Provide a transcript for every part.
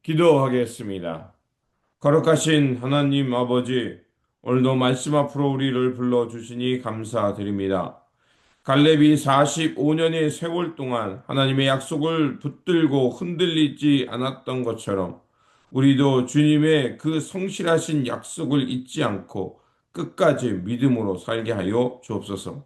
기도하겠습니다. 거룩하신 하나님 아버지, 오늘도 말씀 앞으로 우리를 불러주시니 감사드립니다. 갈렙이 45년의 세월 동안 하나님의 약속을 붙들고 흔들리지 않았던 것처럼 우리도 주님의 그 성실하신 약속을 잊지 않고 끝까지 믿음으로 살게 하여 주옵소서.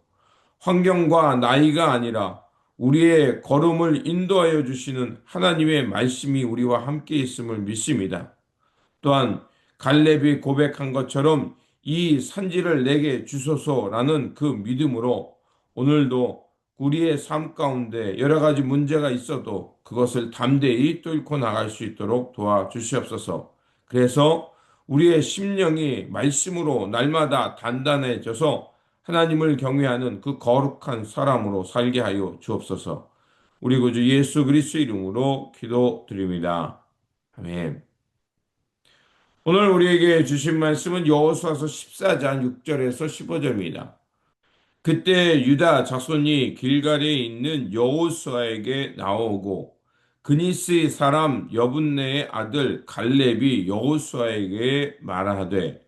환경과 나이가 아니라 우리의 걸음을 인도하여 주시는 하나님의 말씀이 우리와 함께 있음을 믿습니다. 또한 갈렙이 고백한 것처럼 이 산지를 내게 주소서라는 그 믿음으로 오늘도 우리의 삶 가운데 여러 가지 문제가 있어도 그것을 담대히 뚫고 나갈 수 있도록 도와주시옵소서. 그래서 우리의 심령이 말씀으로 날마다 단단해져서 하나님을 경외하는 그 거룩한 사람으로 살게 하여 주옵소서. 우리 구주 예수 그리스도 이름으로 기도드립니다. 아멘. 오늘 우리에게 주신 말씀은 여호수아서 14장 6절에서 15절입니다. 그때 유다 자손이 길갈에 있는 여호수아에게 나오고 그니스의 사람 여분네의 아들 갈렙이 여호수아에게 말하되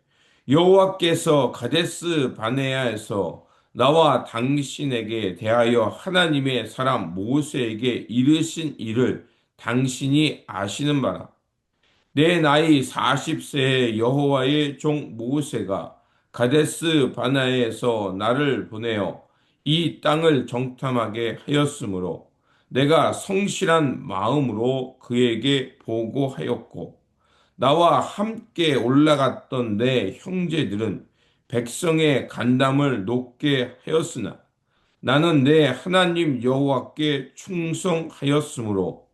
여호와께서 가데스 바네아에서 나와 당신에게 대하여 하나님의 사람 모세에게 이르신 일을 당신이 아시는 바라. 내 나이 40세의 여호와의 종 모세가 가데스 바나에서 나를 보내어 이 땅을 정탐하게 하였으므로 내가 성실한 마음으로 그에게 보고하였고 나와 함께 올라갔던 내 형제들은 백성의 간담을 높게 하였으나 나는 내 하나님 여호와께 충성하였으므로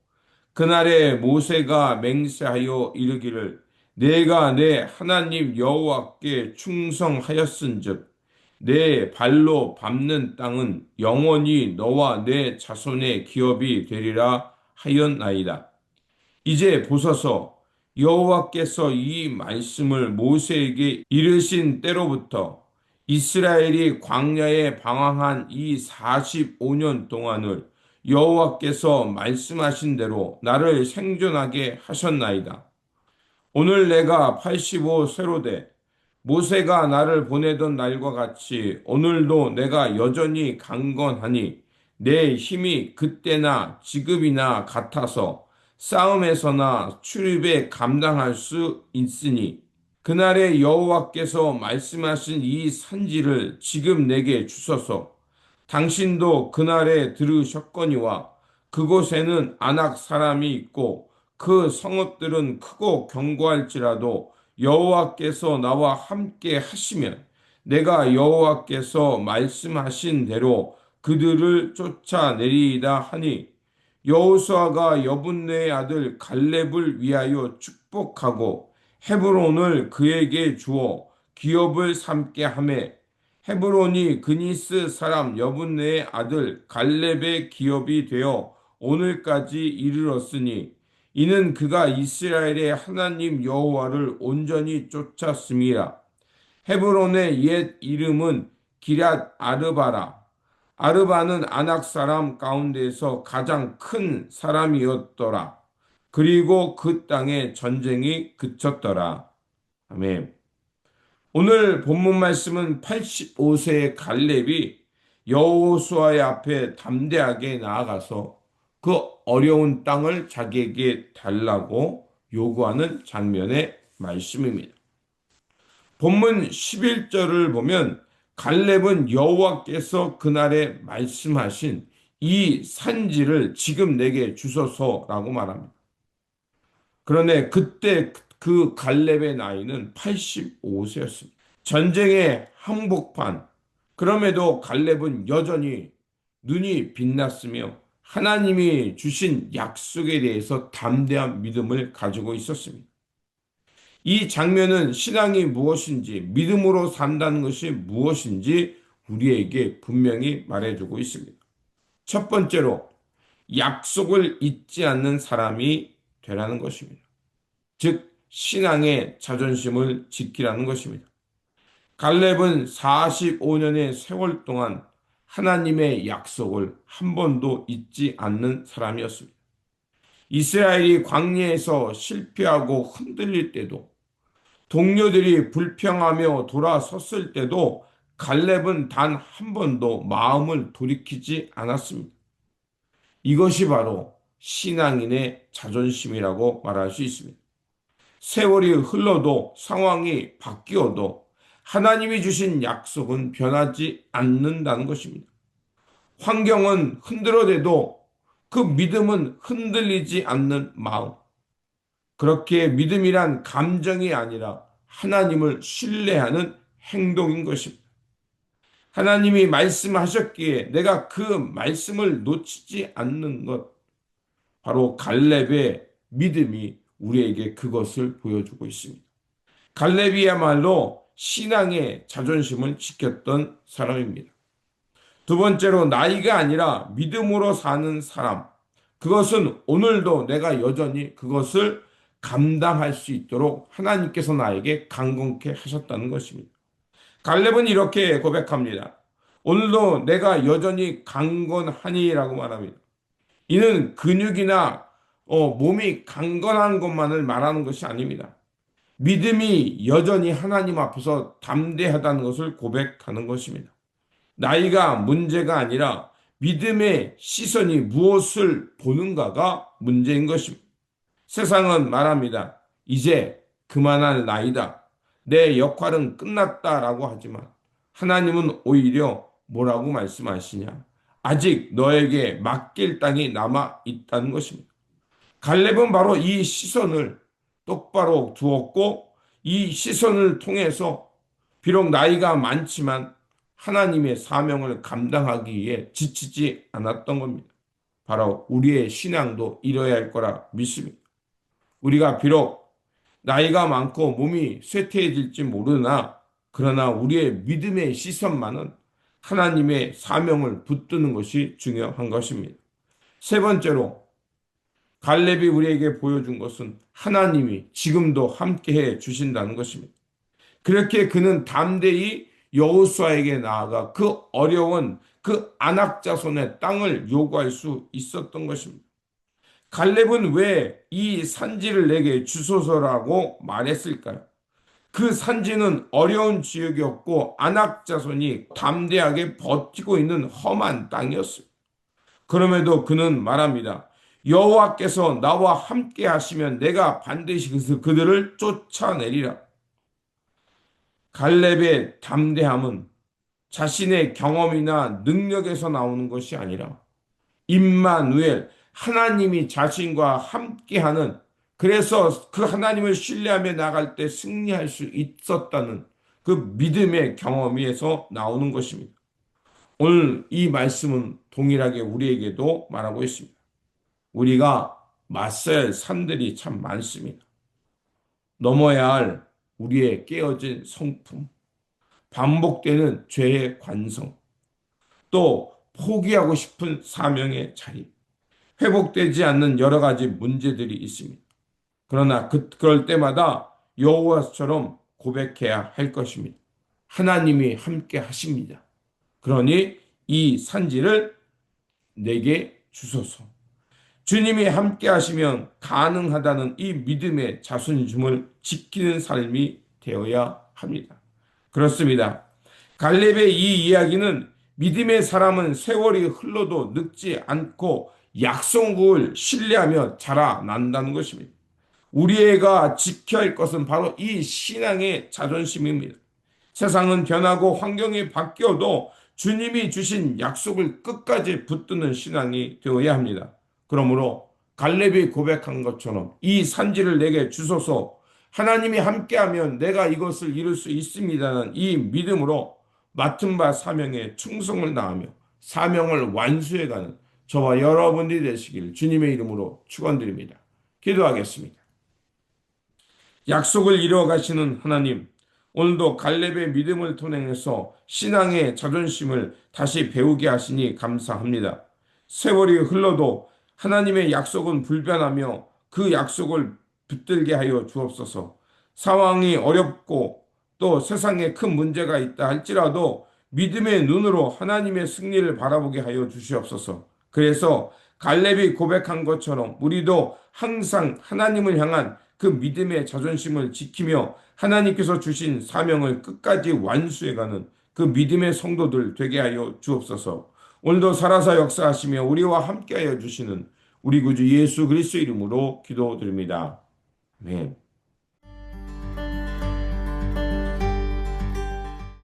그날에 모세가 맹세하여 이르기를 내가 내 하나님 여호와께 충성하였은즉 내 발로 밟는 땅은 영원히 너와 내 자손의 기업이 되리라 하였나이다. 이제 보소서 여호와께서 이 말씀을 모세에게 이르신 때로부터 이스라엘이 광야에 방황한 이 45년 동안을 여호와께서 말씀하신 대로 나를 생존하게 하셨나이다. 오늘 내가 85세로 돼 모세가 나를 보내던 날과 같이 오늘도 내가 여전히 강건하니 내 힘이 그때나 지금이나 같아서 싸움에서나 출입에 감당할 수 있으니 그날에 여호와께서 말씀하신 이 산지를 지금 내게 주소서. 당신도 그날에 들으셨거니와 그곳에는 안악 사람이 있고 그 성읍들은 크고 견고할지라도 여호와께서 나와 함께 하시면 내가 여호와께서 말씀하신 대로 그들을 쫓아내리이다 하니 여호수아가 여분네의 아들 갈렙을 위하여 축복하고 헤브론을 그에게 주어 기업을 삼게 하매 헤브론이 그니스 사람 여분네의 아들 갈렙의 기업이 되어 오늘까지 이르렀으니 이는 그가 이스라엘의 하나님 여호와를 온전히 쫓았음이라. 헤브론의 옛 이름은 기럇 아르바라. 아르바는 아낙 사람 가운데서 가장 큰 사람이었더라. 그리고 그 땅에 전쟁이 그쳤더라. 아멘. 오늘 본문 말씀은 85세의 갈렙이 여호수아의 앞에 담대하게 나아가서 그 어려운 땅을 자기에게 달라고 요구하는 장면의 말씀입니다. 본문 11절을 보면 갈렙은 여호와께서 그날에 말씀하신 이 산지를 지금 내게 주소서라고 말합니다. 그런데 그때 그 갈렙의 나이는 85세였습니다. 전쟁의 항복판. 그럼에도 갈렙은 여전히 눈이 빛났으며 하나님이 주신 약속에 대해서 담대한 믿음을 가지고 있었습니다. 이 장면은 신앙이 무엇인지, 믿음으로 산다는 것이 무엇인지 우리에게 분명히 말해주고 있습니다. 첫 번째로 약속을 잊지 않는 사람이 되라는 것입니다. 즉 신앙의 자존심을 지키라는 것입니다. 갈렙은 45년의 세월 동안 하나님의 약속을 한 번도 잊지 않는 사람이었습니다. 이스라엘이 광야에서 실패하고 흔들릴 때도, 동료들이 불평하며 돌아섰을 때도 갈렙은 단 한 번도 마음을 돌이키지 않았습니다. 이것이 바로 신앙인의 자존심이라고 말할 수 있습니다. 세월이 흘러도 상황이 바뀌어도 하나님이 주신 약속은 변하지 않는다는 것입니다. 환경은 흔들어대도 그 믿음은 흔들리지 않는 마음. 그렇게 믿음이란 감정이 아니라 하나님을 신뢰하는 행동인 것입니다. 하나님이 말씀하셨기에 내가 그 말씀을 놓치지 않는 것. 바로 갈렙의 믿음이 우리에게 그것을 보여주고 있습니다. 갈렙이야말로 신앙의 자존심을 지켰던 사람입니다. 두 번째로 나이가 아니라 믿음으로 사는 사람. 그것은 오늘도 내가 여전히 그것을 감당할 수 있도록 하나님께서 나에게 강건케 하셨다는 것입니다. 갈렙은 이렇게 고백합니다. 오늘도 내가 여전히 강건하니라고 말합니다. 이는 근육이나 몸이 강건한 것만을 말하는 것이 아닙니다. 믿음이 여전히 하나님 앞에서 담대하다는 것을 고백하는 것입니다. 나이가 문제가 아니라 믿음의 시선이 무엇을 보는가가 문제인 것입니다. 세상은 말합니다. 이제 그만할 나이다. 내 역할은 끝났다라고 하지만 하나님은 오히려 뭐라고 말씀하시냐? 아직 너에게 맡길 땅이 남아 있다는 것입니다. 갈렙은 바로 이 시선을 똑바로 두었고 이 시선을 통해서 비록 나이가 많지만 하나님의 사명을 감당하기 위해 지치지 않았던 겁니다. 바로 우리의 신앙도 이뤄야 할 거라 믿습니다. 우리가 비록 나이가 많고 몸이 쇠퇴해질지 모르나 그러나 우리의 믿음의 시선만은 하나님의 사명을 붙드는 것이 중요한 것입니다. 세 번째로 갈렙이 우리에게 보여준 것은 하나님이 지금도 함께해 주신다는 것입니다. 그렇게 그는 담대히 여호수아에게 나아가 그 어려운 그 안악 자손의 땅을 요구할 수 있었던 것입니다. 갈렙은 왜 이 산지를 내게 주소서라고 말했을까요? 그 산지는 어려운 지역이었고 안악 자손이 담대하게 버티고 있는 험한 땅이었어요. 그럼에도 그는 말합니다. 여호와께서 나와 함께 하시면 내가 반드시 그들을 쫓아내리라. 갈렙의 담대함은 자신의 경험이나 능력에서 나오는 것이 아니라 임마누엘 하나님이 자신과 함께하는 그래서 그 하나님을 신뢰하며 나갈 때 승리할 수 있었다는 그 믿음의 경험에서 나오는 것입니다. 오늘 이 말씀은 동일하게 우리에게도 말하고 있습니다. 우리가 맞서야 할 산들이 참 많습니다. 넘어야 할 우리의 깨어진 성품, 반복되는 죄의 관성, 또 포기하고 싶은 사명의 자리, 회복되지 않는 여러 가지 문제들이 있습니다. 그러나 그럴 때마다 여호와처럼 고백해야 할 것입니다. 하나님이 함께 하십니다. 그러니 이 산지를 내게 주소서. 주님이 함께 하시면 가능하다는 이 믿음의 자존심을 지키는 삶이 되어야 합니다. 그렇습니다. 갈렙의 이 이야기는 믿음의 사람은 세월이 흘러도 늙지 않고 약속을 신뢰하며 자라난다는 것입니다. 우리가 지켜야 할 것은 바로 이 신앙의 자존심입니다. 세상은 변하고 환경이 바뀌어도 주님이 주신 약속을 끝까지 붙드는 신앙이 되어야 합니다. 그러므로 갈렙이 고백한 것처럼 이 산지를 내게 주소서 하나님이 함께하면 내가 이것을 이룰 수 있습니다는 이 믿음으로 맡은 바 사명에 충성을 다하며 사명을 완수해가는 저와 여러분들이 되시길 주님의 이름으로 축원드립니다. 기도하겠습니다. 약속을 이루어 가시는 하나님, 오늘도 갈렙의 믿음을 통해서 신앙의 자존심을 다시 배우게 하시니 감사합니다. 세월이 흘러도 하나님의 약속은 불변하며 그 약속을 붙들게 하여 주옵소서. 상황이 어렵고 또 세상에 큰 문제가 있다 할지라도 믿음의 눈으로 하나님의 승리를 바라보게 하여 주시옵소서. 그래서 갈렙이 고백한 것처럼 우리도 항상 하나님을 향한 그 믿음의 자존심을 지키며 하나님께서 주신 사명을 끝까지 완수해가는 그 믿음의 성도들 되게 하여 주옵소서. 오늘도 살아서 역사하시며 우리와 함께하여 주시는 우리 구주 예수 그리스도 이름으로 기도드립니다. 아멘.